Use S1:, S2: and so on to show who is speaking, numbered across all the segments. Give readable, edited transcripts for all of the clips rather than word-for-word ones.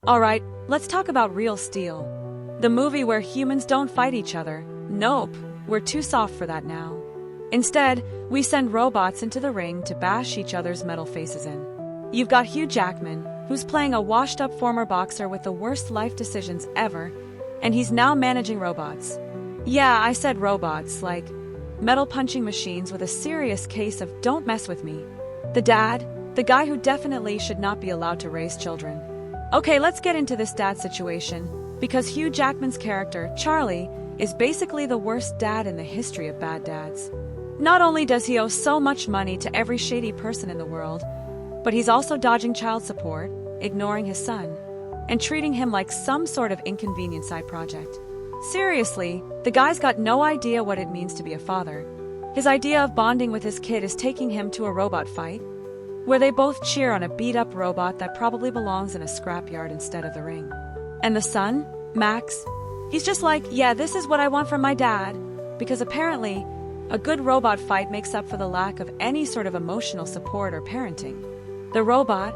S1: Alright, let's talk about Real Steel. The movie where humans don't fight each other. Nope, we're too soft for that now. Instead, we send robots into the ring to bash each other's metal faces in. You've got Hugh Jackman, who's playing a washed-up former boxer with the worst life decisions ever, and he's now managing robots. Yeah, I said robots, like metal punching machines with a serious case of don't mess with me. The dad, the guy who definitely should not be allowed to raise children. Okay, let's get into this dad situation, because Hugh Jackman's character, Charlie, is basically the worst dad in the history of bad dads. Not only does he owe so much money to every shady person in the world, but he's also dodging child support, ignoring his son, and treating him like some sort of inconvenient side project. Seriously, the guy's got no idea what it means to be a father. His idea of bonding with his kid is taking him to a robot fight, where they both cheer on a beat-up robot that probably belongs in a scrapyard instead of the ring. And the son, Max, he's just like, yeah, this is what I want from my dad, because apparently, a good robot fight makes up for the lack of any sort of emotional support or parenting. The robot,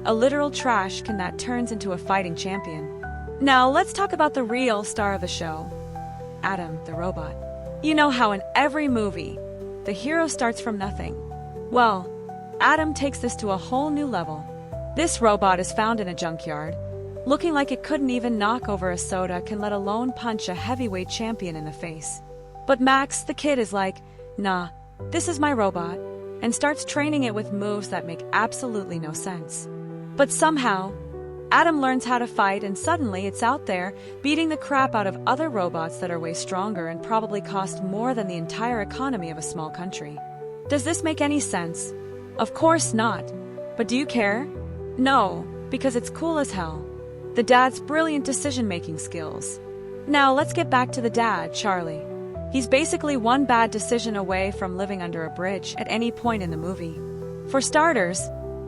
S1: a literal trash can that turns into a fighting champion. Now, let's talk about the real star of the show, Adam, the robot. You know how in every movie, the hero starts from nothing. Well, Adam takes this to a whole new level. This robot is found in a junkyard, looking like it couldn't even knock over a soda, can let alone punch a heavyweight champion in the face. But Max, the kid, is like, nah, this is my robot, and starts training it with moves that make absolutely no sense. But somehow, Adam learns how to fight, and suddenly it's out there, beating the crap out of other robots that are way stronger and probably cost more than the entire economy of a small country. Does this make any sense? Of course not. But do you care? No, because it's cool as hell. The dad's brilliant decision-making skills. Now let's get back to the dad, Charlie. He's basically one bad decision away from living under a bridge at any point in the movie. For starters,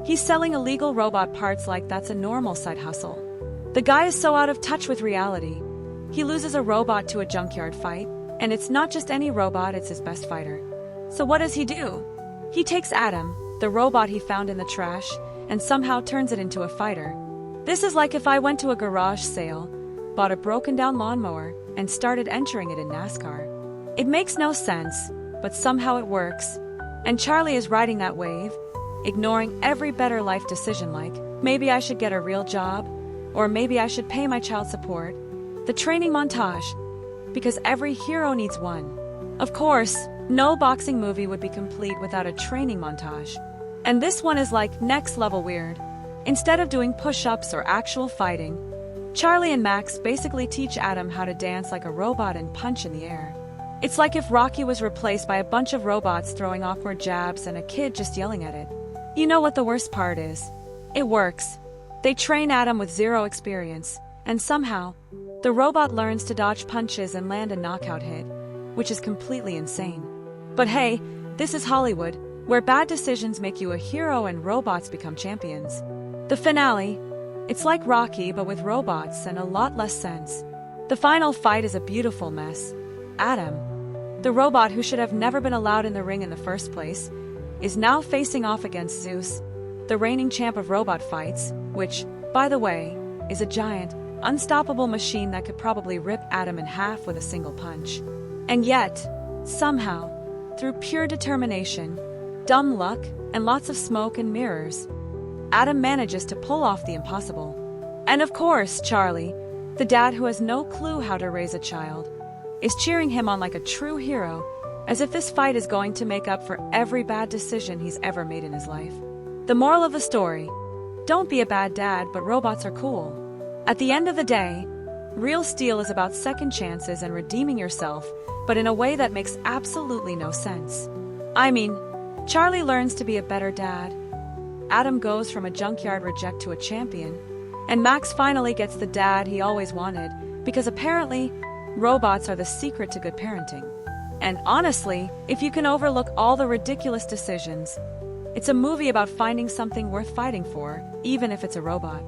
S1: he's selling illegal robot parts like that's a normal side hustle. The guy is so out of touch with reality. He loses a robot to a junkyard fight, and it's not just any robot, it's his best fighter. So what does he do? He takes Adam, the robot he found in the trash, and somehow turns it into a fighter. This is like if I went to a garage sale, bought a broken-down lawnmower, and started entering it in NASCAR. It makes no sense, but somehow it works. And Charlie is riding that wave, ignoring every better life decision like, maybe I should get a real job, or maybe I should pay my child support. The training montage, because every hero needs one. Of course, no boxing movie would be complete without a training montage. And this one is like next level weird. Instead of doing push-ups or actual fighting, Charlie and Max basically teach Adam how to dance like a robot and punch in the air. It's like if Rocky was replaced by a bunch of robots throwing awkward jabs and a kid just yelling at it. You know what the worst part is? It works. They train Adam with zero experience, and somehow, the robot learns to dodge punches and land a knockout hit, which is completely insane. But hey, this is Hollywood, where bad decisions make you a hero and robots become champions. The finale, it's like Rocky but with robots and a lot less sense. The final fight is a beautiful mess. Adam, the robot who should have never been allowed in the ring in the first place, is now facing off against Zeus, the reigning champ of robot fights, which, by the way, is a giant, unstoppable machine that could probably rip Adam in half with a single punch. And yet, somehow, through pure determination, dumb luck, and lots of smoke and mirrors, Adam manages to pull off the impossible. And of course, Charlie, the dad who has no clue how to raise a child, is cheering him on like a true hero, as if this fight is going to make up for every bad decision he's ever made in his life. The moral of the story: don't be a bad dad, but robots are cool. At the end of the day, Real Steel is about second chances and redeeming yourself, but in a way that makes absolutely no sense. I mean, Charlie learns to be a better dad, Adam goes from a junkyard reject to a champion, and Max finally gets the dad he always wanted, because apparently, robots are the secret to good parenting. And honestly, if you can overlook all the ridiculous decisions, it's a movie about finding something worth fighting for, even if it's a robot.